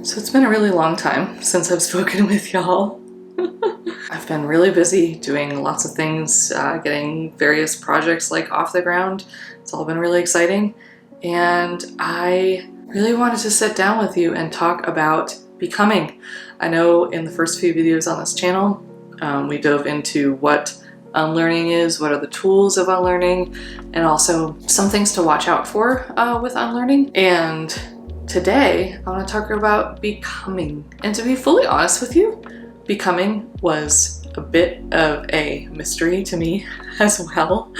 So it's been a really long time since I've spoken with y'all. I've been really busy doing lots of things, getting various projects like off the ground. It's all been really exciting. And I really wanted to sit down with you and talk about becoming. I know in the first few videos on this channel, we dove into what unlearning is, what are the tools of unlearning, and also some things to watch out for with unlearning. And today, I want to talk about becoming. And to be fully honest with you, becoming was a bit of a mystery to me as well.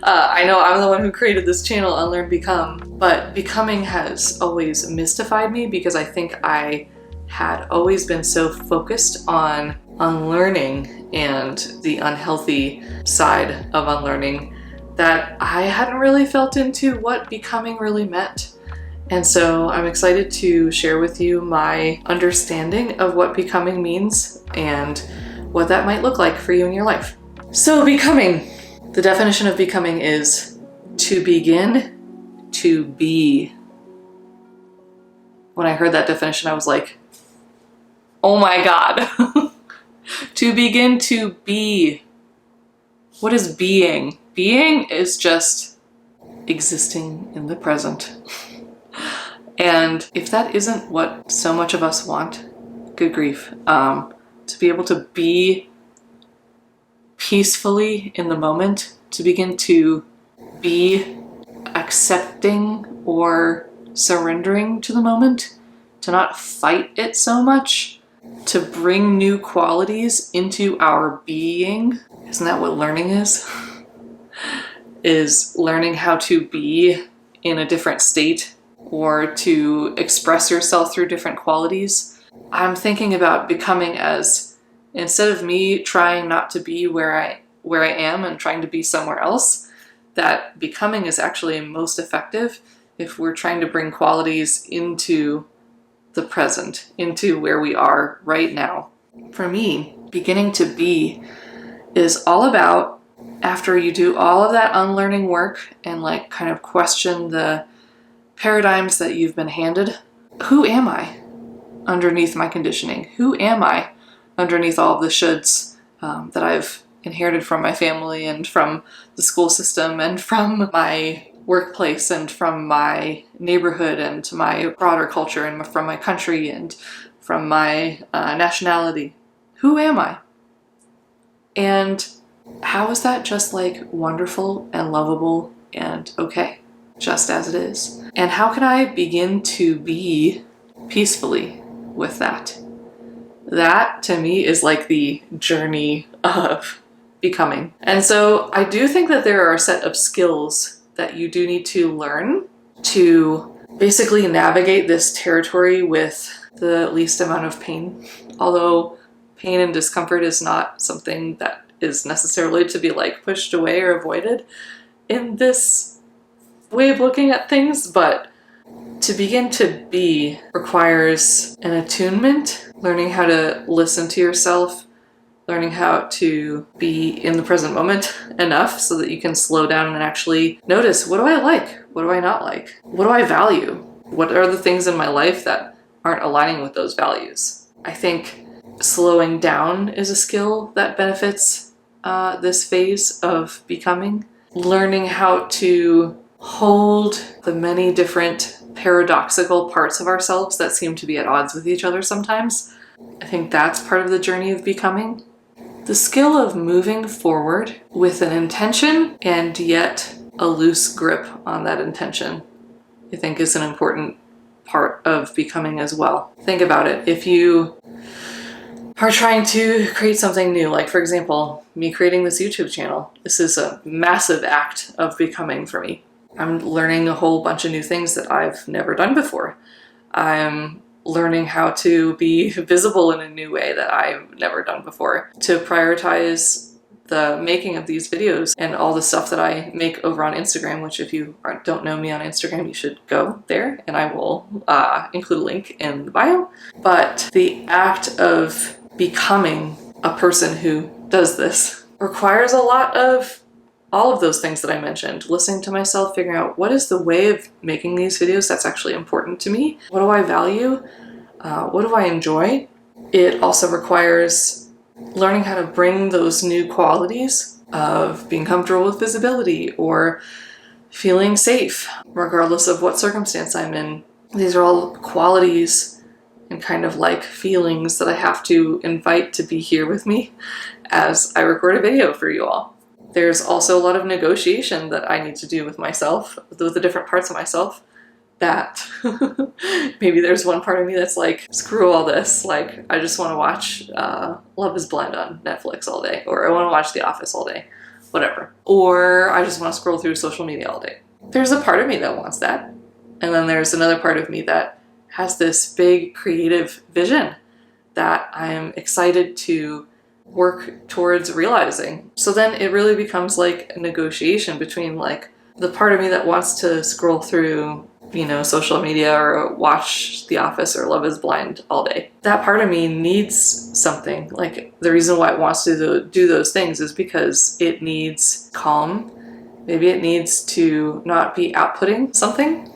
I know I'm the one who created this channel, Unlearn Become, but becoming has always mystified me because I think I had always been so focused on unlearning and the unhealthy side of unlearning that I hadn't really felt into what becoming really meant. And so I'm excited to share with you my understanding of what becoming means and what that might look like for you in your life. So becoming, the definition of becoming is to begin to be. When I heard that definition, I was like, oh my God. To begin to be. What is being? Being is just existing in the present. And if that isn't what so much of us want, good grief, to be able to be peacefully in the moment, to begin to be accepting or surrendering to the moment, to not fight it so much, to bring new qualities into our being. Isn't that what learning is? Is learning how to be in a different state or to express yourself through different qualities. I'm thinking about becoming as, instead of me trying not to be where I am and trying to be somewhere else, that becoming is actually most effective if we're trying to bring qualities into the present, into where we are right now. For me, beginning to be is all about, after you do all of that unlearning work and like kind of question the paradigms that you've been handed, who am I underneath my conditioning? Who am I underneath all of the shoulds that I've inherited from my family and from the school system and from my workplace and from my neighborhood and to my broader culture and from my country and from my nationality? Who am I? And how is that just like wonderful and lovable and okay, just as it is? And how can I begin to be peacefully with that? That to me is like the journey of becoming. And so I do think that there are a set of skills that you do need to learn to basically navigate this territory with the least amount of pain. Although pain and discomfort is not something that is necessarily to be like pushed away or avoided in this way of looking at things, but to begin to be requires an attunement, learning how to listen to yourself, learning how to be in the present moment enough so that you can slow down and actually notice, what do I like? What do I not like? What do I value? What are the things in my life that aren't aligning with those values? I think slowing down is a skill that benefits this phase of becoming. Learning how to hold the many different paradoxical parts of ourselves that seem to be at odds with each other sometimes. I think that's part of the journey of becoming. The skill of moving forward with an intention and yet a loose grip on that intention, I think is an important part of becoming as well. Think about it. If you are trying to create something new, like for example, me creating this YouTube channel, this is a massive act of becoming for me. I'm learning a whole bunch of new things that I've never done before. I'm learning how to be visible in a new way that I've never done before, to prioritize the making of these videos and all the stuff that I make over on Instagram, which if you don't know me on Instagram, you should go there and I will include a link in the bio. But the act of becoming a person who does this requires a lot of all of those things that I mentioned. Listening to myself, figuring out what is the way of making these videos that's actually important to me. What do I value? What do I enjoy? It also requires learning how to bring those new qualities of being comfortable with visibility or feeling safe, regardless of what circumstance I'm in. These are all qualities and kind of like feelings that I have to invite to be here with me as I record a video for you all. There's also a lot of negotiation that I need to do with myself, with the different parts of myself, that maybe there's one part of me that's like, screw all this, like I just want to watch Love is Blind on Netflix all day, or I want to watch The Office all day, whatever. Or I just want to scroll through social media all day. There's a part of me that wants that. And then there's another part of me that has this big creative vision that I'm excited to work towards realizing. So then it really becomes like a negotiation between like the part of me that wants to scroll through, you know, social media or watch The Office or Love is Blind all day. That part of me needs something. Like the reason why it wants to do those things is because it needs calm. Maybe it needs to not be outputting something.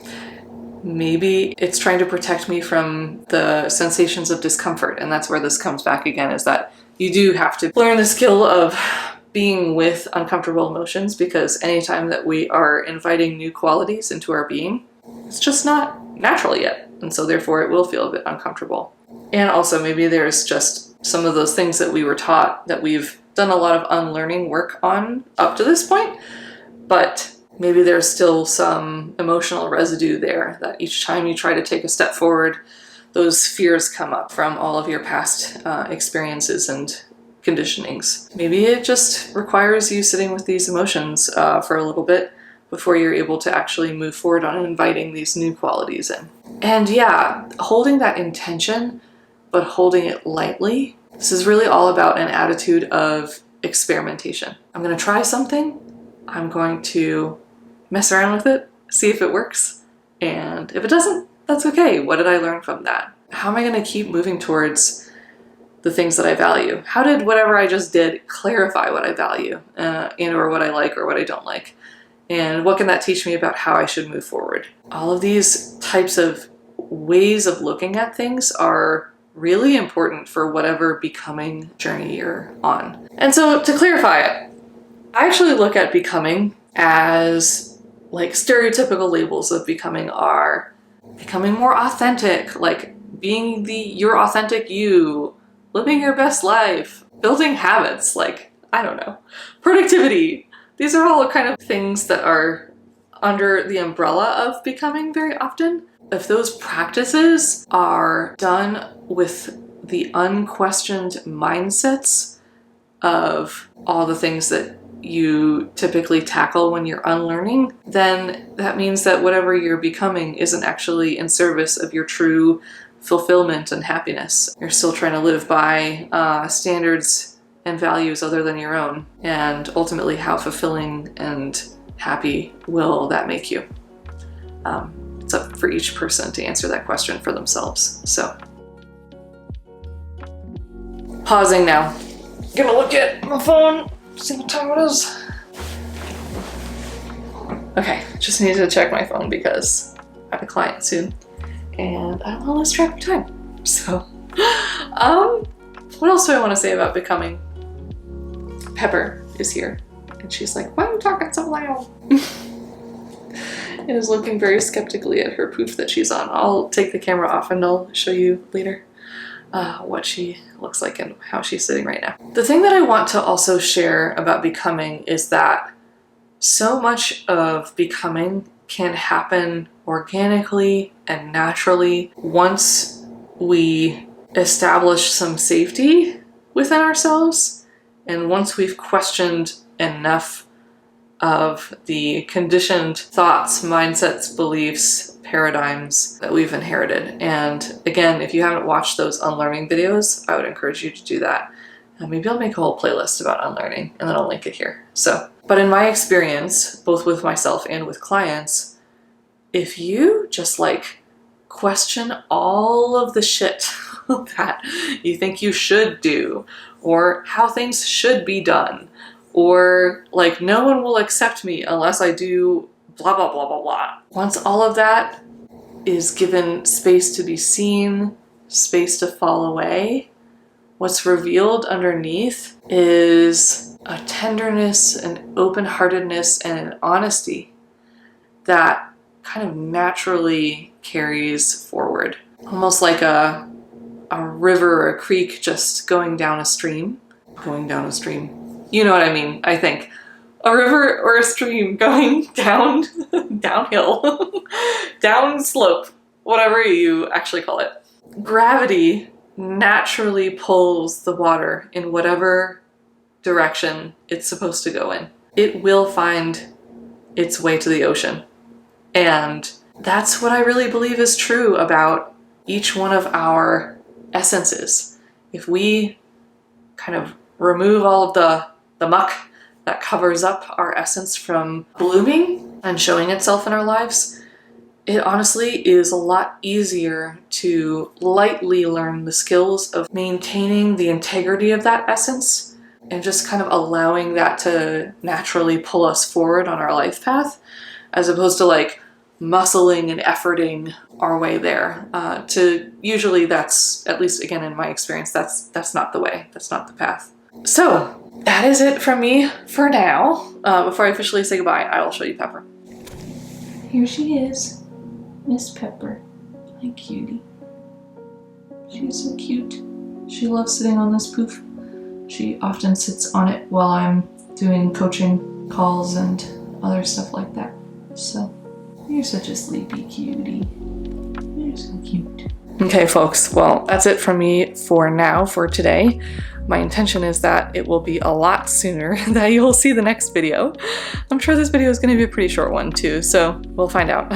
Maybe it's trying to protect me from the sensations of discomfort. And that's where this comes back again, is that you do have to learn the skill of being with uncomfortable emotions, because anytime that we are inviting new qualities into our being, it's just not natural yet. And so therefore it will feel a bit uncomfortable. And also maybe there's just some of those things that we were taught that we've done a lot of unlearning work on up to this point, but maybe there's still some emotional residue there that each time you try to take a step forward, those fears come up from all of your past experiences and conditionings. Maybe it just requires you sitting with these emotions for a little bit before you're able to actually move forward on inviting these new qualities in. And yeah, holding that intention, but holding it lightly. This is really all about an attitude of experimentation. I'm going to try something. I'm going to mess around with it, see if it works. And if it doesn't, that's okay. What did I learn from that? How am I going to keep moving towards the things that I value? How did whatever I just did clarify what I value and or what I like or what I don't like? And what can that teach me about how I should move forward? All of these types of ways of looking at things are really important for whatever becoming journey you're on. And so to clarify it, I actually look at becoming as like stereotypical labels of becoming are becoming more authentic, like being your authentic you, living your best life, building habits, like, I don't know, productivity. These are all kind of things that are under the umbrella of becoming very often. If those practices are done with the unquestioned mindsets of all the things that you typically tackle when you're unlearning, then that means that whatever you're becoming isn't actually in service of your true fulfillment and happiness. You're still trying to live by standards and values other than your own. And ultimately, how fulfilling and happy will that make you? It's up for each person to answer that question for themselves. So, pausing now. Gonna look at my phone. See what time it is. Okay, just need to check my phone because I have a client soon and I don't want to lose track of time. So, what else do I want to say about becoming? Pepper is here and she's like, why are you talking so loud? And is looking very skeptically at her poof that she's on. I'll take the camera off and I'll show you later what she looks like and how she's sitting right now. The thing that I want to also share about becoming is that so much of becoming can happen organically and naturally once we establish some safety within ourselves and once we've questioned enough of the conditioned thoughts, mindsets, beliefs, paradigms that we've inherited. And again, if you haven't watched those unlearning videos, I would encourage you to do that. Maybe I'll make a whole playlist about unlearning and then I'll link it here. But in my experience, both with myself and with clients, if you just like question all of the shit that you think you should do or how things should be done, or like no one will accept me unless I do blah, blah, blah, blah, blah. Once all of that is given space to be seen space to fall away, what's revealed underneath is a tenderness, an open-heartedness, and an honesty that kind of naturally carries forward. Almost like a river or a creek just going down a stream. Going down a stream. You know what I mean, I think. A river or a stream going down, downhill, down slope, whatever you actually call it. Gravity naturally pulls the water in whatever direction it's supposed to go in. It will find its way to the ocean. And that's what I really believe is true about each one of our essences. If we kind of remove all of the muck that covers up our essence from blooming and showing itself in our lives, it honestly is a lot easier to lightly learn the skills of maintaining the integrity of that essence and just kind of allowing that to naturally pull us forward on our life path, as opposed to like muscling and efforting our way there. Usually that's, at least again in my experience, that's not the way, that's not the path. So that is it from me for now. Before I officially say goodbye, I will show you Pepper. Here she is, Miss Pepper. Hi, cutie. She's so cute. She loves sitting on this poof. She often sits on it while I'm doing coaching calls and other stuff like that. So, you're such a sleepy cutie. You're so cute. Okay, folks. Well, that's it from me for now, for today. My intention is that it will be a lot sooner that you'll see the next video. I'm sure this video is going to be a pretty short one too, so we'll find out.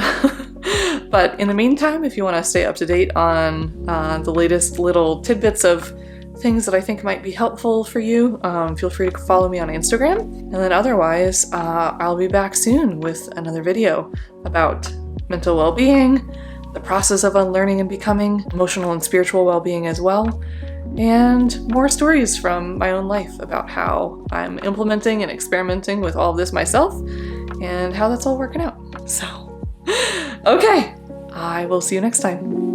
But in the meantime, if you want to stay up to date on the latest little tidbits of things that I think might be helpful for you, feel free to follow me on Instagram. And then otherwise, I'll be back soon with another video about mental well-being, the process of unlearning and becoming, emotional and spiritual well-being as well, and more stories from my own life about how I'm implementing and experimenting with all of this myself and how that's all working out. So, okay, I will see you next time.